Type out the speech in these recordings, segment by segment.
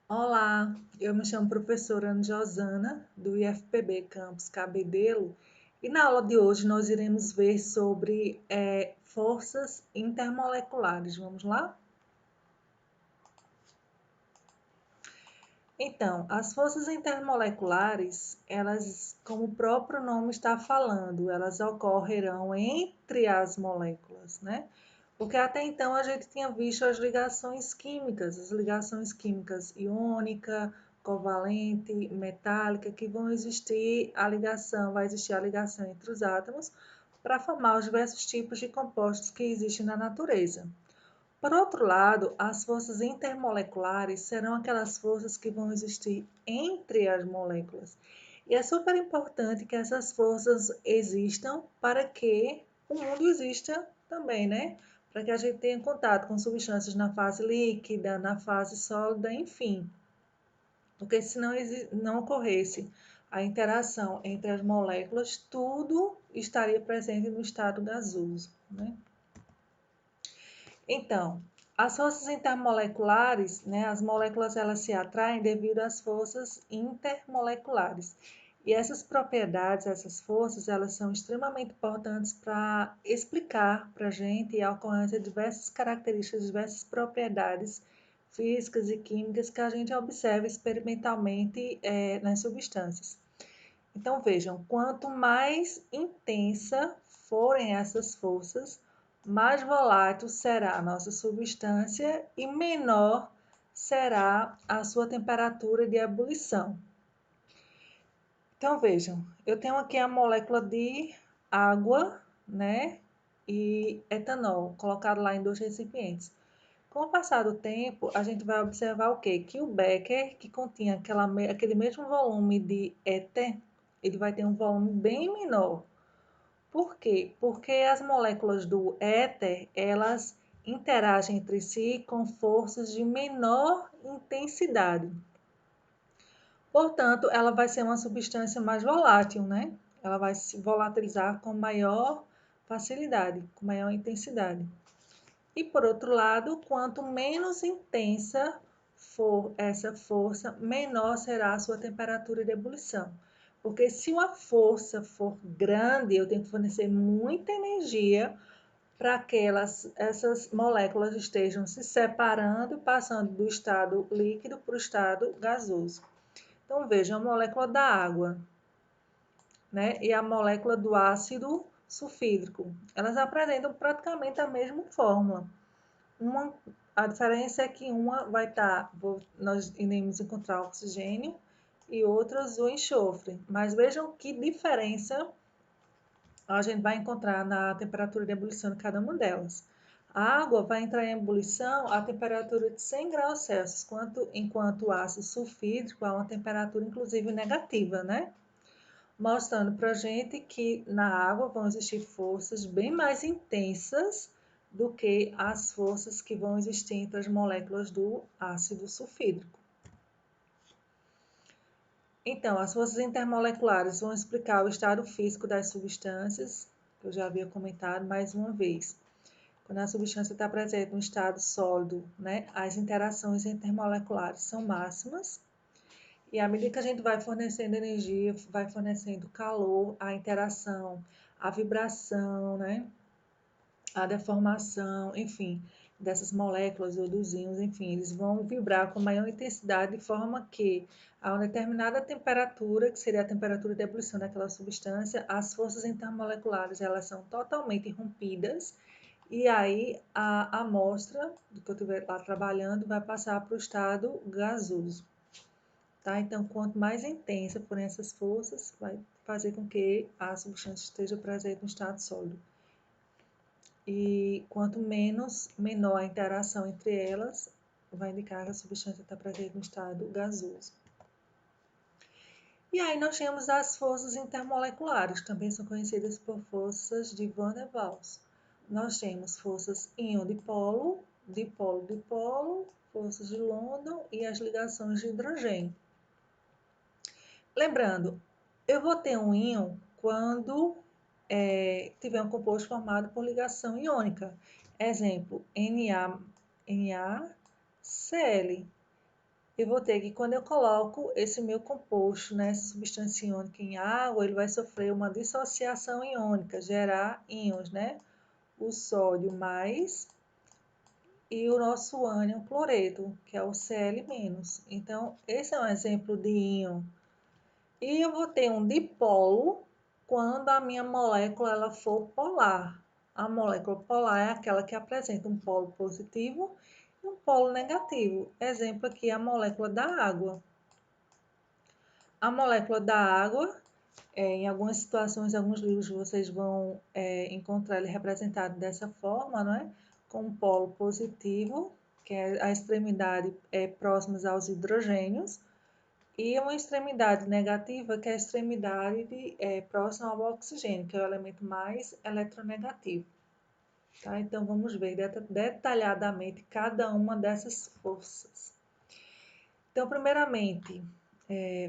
Olá, eu me chamo professora Ana Josana, do IFPB Campus Cabedelo, e na aula de hoje nós iremos ver sobre forças intermoleculares. Vamos lá? Então, as forças intermoleculares, elas, como o próprio nome está falando, elas ocorrerão entre as moléculas, né? Porque até então a gente tinha visto as ligações químicas iônica, covalente, metálica, que vão existir a ligação, vai existir a ligação entre os átomos para formar os diversos tipos de compostos que existem na natureza. Por outro lado, as forças intermoleculares serão aquelas forças que vão existir entre as moléculas. E é super importante que essas forças existam para que o mundo exista também, né? Para que a gente tenha contato com substâncias na fase líquida, na fase sólida, enfim. Porque se não ocorresse a interação entre as moléculas, tudo estaria presente no estado gasoso, né? Então, as forças intermoleculares, né, as moléculas elas se atraem devido às forças intermoleculares. E essas propriedades, essas forças, elas são extremamente importantes para explicar para a gente a ocorrência de diversas características, diversas propriedades físicas e químicas que a gente observa experimentalmente nas substâncias. Então, vejam, quanto mais intensa forem essas forças, mais volátil será a nossa substância e menor será a sua temperatura de ebulição. Então, vejam, eu tenho aqui a molécula de água, né, e etanol, colocado lá em dois recipientes. Com o passar do tempo, a gente vai observar o quê? Que o becker, que continha aquele mesmo volume de éter, ele vai ter um volume bem menor. Por quê? Porque as moléculas do éter, elas interagem entre si com forças de menor intensidade. Portanto, ela vai ser uma substância mais volátil, né? Ela vai se volatilizar com maior facilidade, com maior intensidade. E por outro lado, quanto menos intensa for essa força, menor será a sua temperatura de ebulição. Porque se uma força for grande, eu tenho que fornecer muita energia para que essas moléculas estejam se separando, passando do estado líquido para o estado gasoso. Então, veja, a molécula da água, né, e a molécula do ácido sulfídrico, elas apresentam praticamente a mesma fórmula. Uma, a diferença é que uma vai estar, nós iremos encontrar oxigênio e outras o enxofre. Mas vejam que diferença a gente vai encontrar na temperatura de ebulição de cada uma delas. A água vai entrar em ebulição a temperatura de 100 graus Celsius, enquanto o ácido sulfídrico a uma temperatura inclusive negativa, né? Mostrando para a gente que na água vão existir forças bem mais intensas do que as forças que vão existir entre as moléculas do ácido sulfídrico. Então, as forças intermoleculares vão explicar o estado físico das substâncias, que eu já havia comentado mais uma vez. Quando a substância está presente no estado sólido, né, as interações intermoleculares são máximas. E à medida que a gente vai fornecendo energia, vai fornecendo calor, a interação, a vibração, né? A deformação, enfim, dessas moléculas ou dos íons, enfim, eles vão vibrar com maior intensidade, de forma que, a uma determinada temperatura, que seria a temperatura de ebulição daquela substância, as forças intermoleculares elas são totalmente rompidas, e aí a amostra do que eu estiver lá trabalhando vai passar para o estado gasoso. Tá? Então, quanto mais intensa forem essas forças, vai fazer com que a substância esteja presente no estado sólido. E quanto menor a interação entre elas, vai indicar que a substância está presente no estado gasoso. E aí nós temos as forças intermoleculares, também são conhecidas por forças de Van der Waals. Nós temos forças íon-dipolo, dipolo-dipolo, forças de London e as ligações de hidrogênio. Lembrando, eu vou ter um íon quando tiver um composto formado por ligação iônica. Exemplo, NaCl. eu vou ter que, quando eu coloco esse meu composto, né, essa substância iônica em água, ele vai sofrer uma dissociação iônica, gerar íons, né? O sódio mais e o nosso ânion cloreto, que é o Cl-. Então, esse é um exemplo de íon. E eu vou ter um dipolo quando a minha molécula ela for polar. A molécula polar é aquela que apresenta um polo positivo e um polo negativo. Exemplo aqui, a molécula da água. A molécula da água, em algumas situações, em alguns livros, vocês vão encontrar ele representado dessa forma, não é? Com um polo positivo, que é a extremidade próximas aos hidrogênios, e uma extremidade negativa, que é a extremidade próxima ao oxigênio, que é o elemento mais eletronegativo. Tá? Então, vamos ver detalhadamente cada uma dessas forças. Então, primeiramente,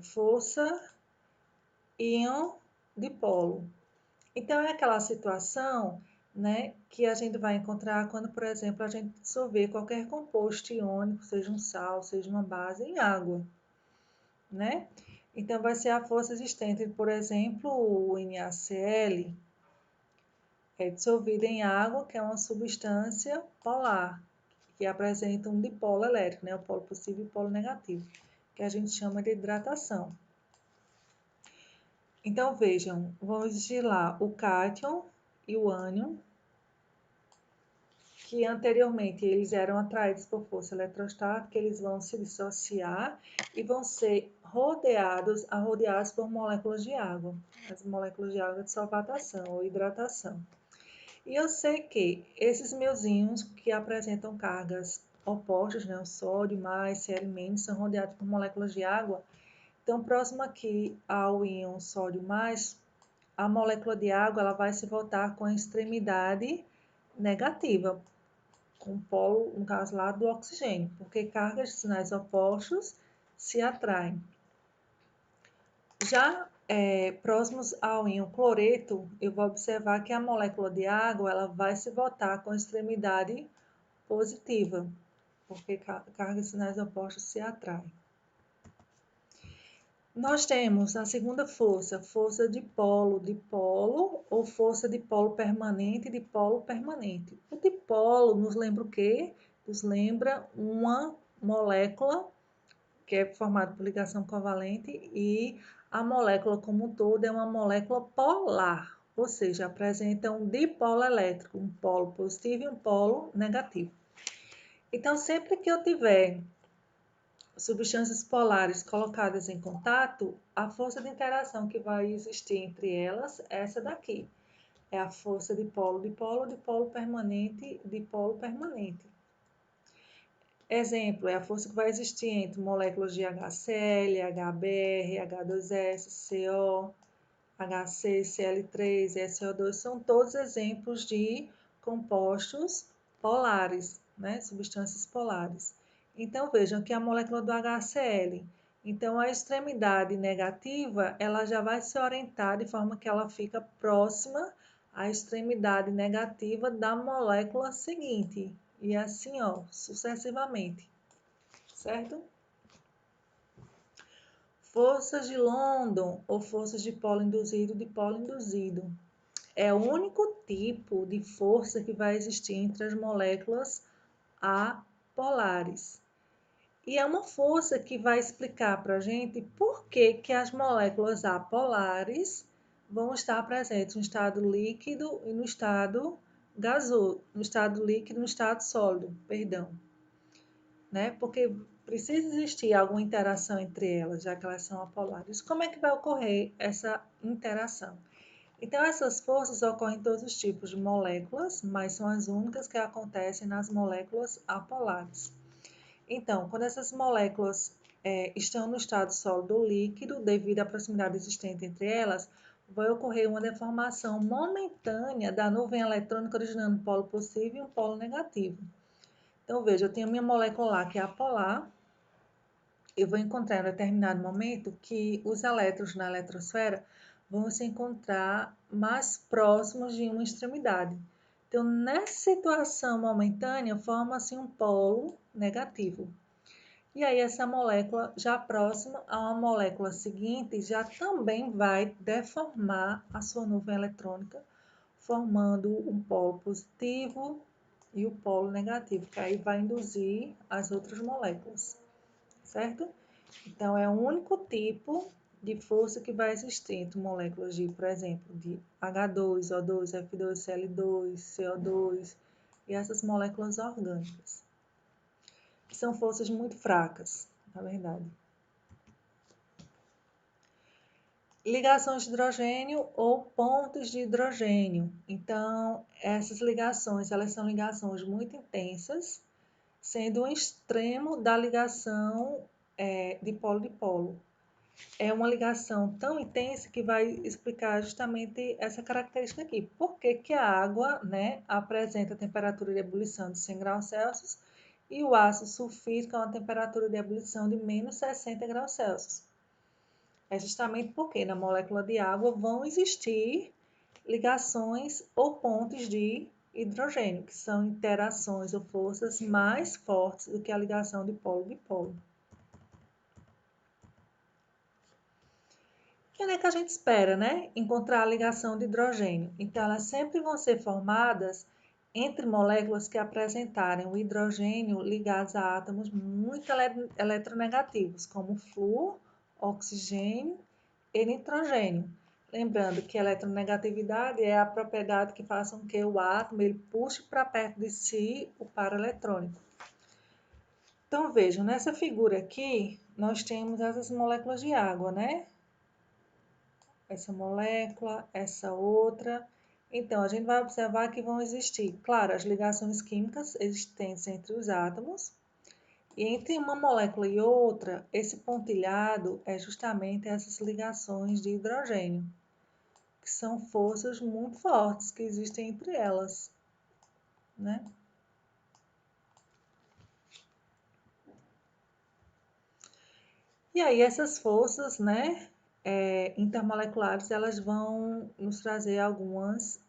força íon dipolo. Então, é aquela situação, né, que a gente vai encontrar quando, por exemplo, a gente dissolver qualquer composto iônico, seja um sal, seja uma base, em água, né? Então, vai ser a força existente, por exemplo, o NaCl, é dissolvido em água, que é uma substância polar, que apresenta um dipolo elétrico, né, o polo positivo e o polo negativo, que a gente chama de hidratação. Então, vejam, vão existir lá o cátion e o ânion, que anteriormente eles eram atraídos por força eletrostática, eles vão se dissociar e vão ser rodeados por moléculas de água, as moléculas de água de solvatação ou hidratação. E eu sei que esses meus íons que apresentam cargas opostas, né, o sódio mais, Cl-, são rodeados por moléculas de água. Então, próximo aqui ao íon sódio mais, a molécula de água ela vai se voltar com a extremidade negativa, com o polo, no caso lá, do oxigênio, porque cargas de sinais opostos se atraem. Já próximos ao íon cloreto, eu vou observar que a molécula de água ela vai se voltar com a extremidade positiva, porque cargas de sinais opostos se atraem. Nós temos a segunda força, força dipolo, dipolo, ou força dipolo permanente, dipolo permanente. O dipolo nos lembra o quê? Nos lembra uma molécula que é formada por ligação covalente e a molécula como um todo é uma molécula polar, ou seja, apresenta um dipolo elétrico, um polo positivo e um polo negativo. Então, sempre que eu tiver substâncias polares colocadas em contato, a força de interação que vai existir entre elas é essa daqui. É a força dipolo, dipolo, dipolo permanente, dipolo permanente. Exemplo, é a força que vai existir entre moléculas de HCl, HBr, H2S, CO, HC, Cl3 e SO2, são todos exemplos de compostos polares, né? Substâncias polares. Então, vejam que a molécula do HCl, então a extremidade negativa, ela já vai se orientar de forma que ela fica próxima à extremidade negativa da molécula seguinte. E assim, ó, sucessivamente, certo? Forças de London ou forças de polo induzido, dipolo induzido. É o único tipo de força que vai existir entre as moléculas apolares. E é uma força que vai explicar para a gente por que as moléculas apolares vão estar presentes no estado líquido e no estado gasoso, no estado líquido e no estado sólido, perdão. Né? Porque precisa existir alguma interação entre elas, já que elas são apolares. Como é que vai ocorrer essa interação? Então, essas forças ocorrem em todos os tipos de moléculas, mas são as únicas que acontecem nas moléculas apolares. Então, quando essas moléculas estão no estado sólido ou líquido, devido à proximidade existente entre elas, vai ocorrer uma deformação momentânea da nuvem eletrônica, originando um polo positivo e um polo negativo. Então, veja, eu tenho minha molécula lá que é apolar. Eu vou encontrar em um determinado momento que os elétrons na eletrosfera vão se encontrar mais próximos de uma extremidade. Então, nessa situação momentânea, forma-se um polo negativo. E aí essa molécula já próxima a uma molécula seguinte já também vai deformar a sua nuvem eletrônica, formando um polo positivo e o polo negativo, que aí vai induzir as outras moléculas, certo? Então é o único tipo de força que vai existir entre moléculas de, por exemplo, de H2, O2, F2, Cl2, CO2 e essas moléculas orgânicas, que são forças muito fracas, na verdade. Ligações de hidrogênio ou pontos de hidrogênio. Então, essas ligações, elas são ligações muito intensas, sendo um extremo da ligação de polo-dipolo. É uma ligação tão intensa que vai explicar justamente essa característica aqui. Por que que a água, né, apresenta temperatura de ebulição de 100 graus Celsius e o ácido sulfídrico a uma temperatura de ebulição de menos 60 graus Celsius? É justamente porque na molécula de água vão existir ligações ou pontos de hidrogênio, que são interações ou forças mais fortes do que a ligação de polo-dipolo. E onde é que a gente espera, né? Encontrar a ligação de hidrogênio. Então, elas sempre vão ser formadas entre moléculas que apresentarem o hidrogênio ligados a átomos muito eletronegativos, como flúor, oxigênio e nitrogênio. Lembrando que a eletronegatividade é a propriedade que faz com que o átomo ele puxe para perto de si o par eletrônico. Então, vejam, nessa figura aqui, nós temos essas moléculas de água, né? Essa molécula, essa outra. Então, a gente vai observar que vão existir, claro, as ligações químicas existentes entre os átomos, e entre uma molécula e outra, esse pontilhado é justamente essas ligações de hidrogênio, que são forças muito fortes que existem entre elas, né? E aí essas forças, né, intermoleculares, elas vão nos trazer algumas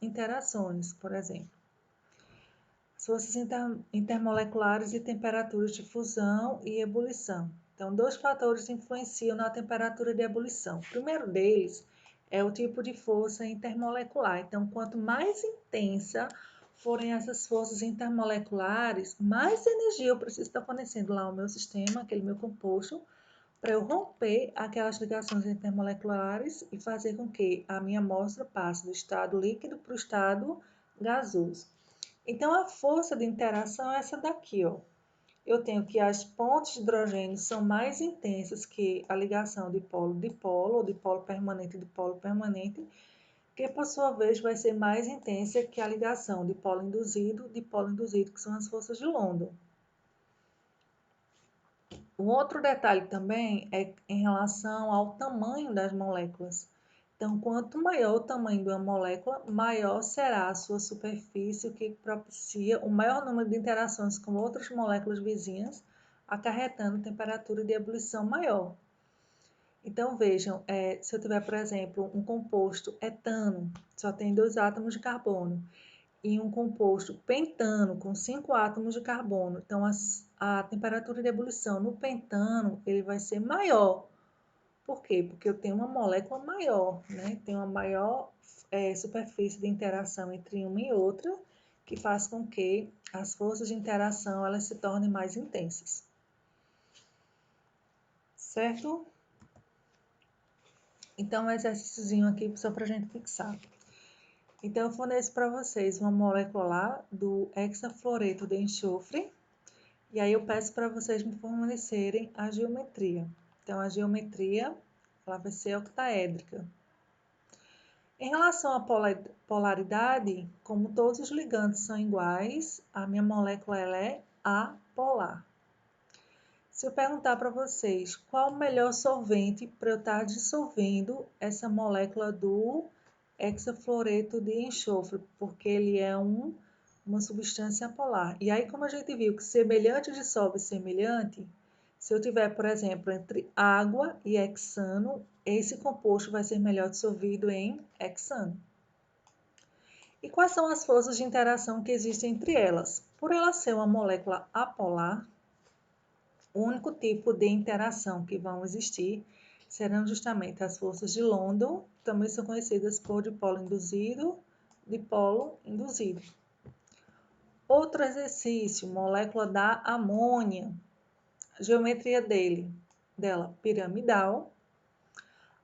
interações, por exemplo. As forças intermoleculares e temperaturas de fusão e ebulição. Então, dois fatores influenciam na temperatura de ebulição. O primeiro deles é o tipo de força intermolecular. Então, quanto mais intensa forem essas forças intermoleculares, mais energia eu preciso estar fornecendo lá ao meu sistema, aquele meu composto, para eu romper aquelas ligações intermoleculares e fazer com que a minha amostra passe do estado líquido para o estado gasoso. Então, a força de interação é essa daqui, ó. Eu tenho que as pontes de hidrogênio são mais intensas que a ligação de polo-dipolo, ou de polo permanente de polo permanente, que por sua vez vai ser mais intensa que a ligação de polo induzido, que são as forças de London. Um outro detalhe também é em relação ao tamanho das moléculas. Então, quanto maior o tamanho de uma molécula, maior será a sua superfície, o que propicia o maior número de interações com outras moléculas vizinhas, acarretando temperatura de ebulição maior. Então, vejam, se eu tiver, por exemplo, um composto etano, só tem 2 átomos de carbono, e um composto pentano com 5 átomos de carbono. Então, a temperatura de ebulição no pentano ele vai ser maior. Por quê? Porque eu tenho uma molécula maior, né? Tem uma maior superfície de interação entre uma e outra, que faz com que as forças de interação elas se tornem mais intensas. Certo? Então, um exercíciozinho aqui só para a gente fixar. Então, eu forneço para vocês uma molécula lá do hexafluoreto de enxofre. E aí eu peço para vocês me fornecerem a geometria. Então, a geometria ela vai ser octaédrica. Em relação à polaridade, como todos os ligantes são iguais, a minha molécula ela é apolar. Se eu perguntar para vocês qual o melhor solvente para eu estar dissolvendo essa molécula do hexafluoreto de enxofre, porque ele é uma substância apolar. E aí, como a gente viu que semelhante dissolve semelhante, se eu tiver, por exemplo, entre água e hexano, esse composto vai ser melhor dissolvido em hexano. E quais são as forças de interação que existem entre elas? Por ela ser uma molécula apolar, O único tipo de interação que vão existir serão justamente as forças de London, também são conhecidas por dipolo induzido. Outro exercício, molécula da amônia. A geometria dela, piramidal.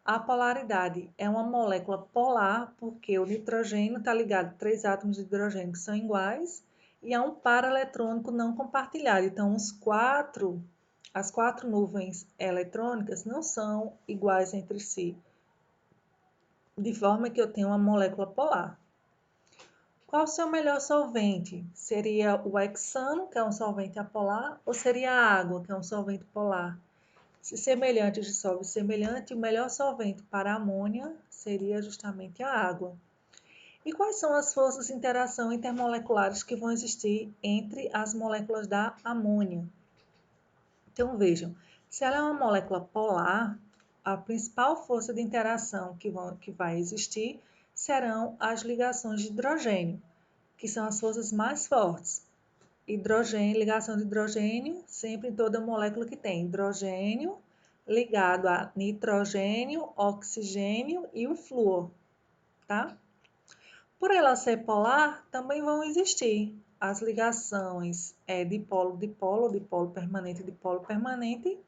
A polaridade é uma molécula polar, porque o nitrogênio está ligado a 3 átomos de hidrogênio que são iguais, e há um par eletrônico não compartilhado. Então, as quatro nuvens eletrônicas não são iguais entre si, de forma que eu tenho uma molécula polar. Qual o seu melhor solvente? Seria o hexano, que é um solvente apolar, ou seria a água, que é um solvente polar? Se semelhante dissolve semelhante, o melhor solvente para a amônia seria justamente a água. E quais são as forças de interação intermoleculares que vão existir entre as moléculas da amônia? Então vejam, se ela é uma molécula polar, a principal força de interação que vai existir serão as ligações de hidrogênio, que são as forças mais fortes. Ligação de hidrogênio, sempre em toda molécula que tem hidrogênio ligado a nitrogênio, oxigênio e o flúor, tá? Por ela ser polar, também vão existir as ligações dipolo-dipolo, dipolo permanente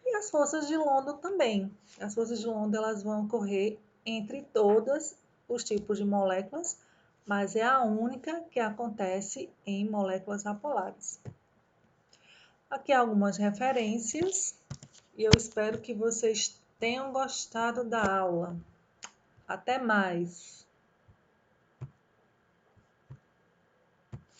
e as forças de London também. As forças de London elas vão ocorrer entre todos os tipos de moléculas, mas é a única que acontece em moléculas apolares. Aqui algumas referências e eu espero que vocês tenham gostado da aula. Até mais!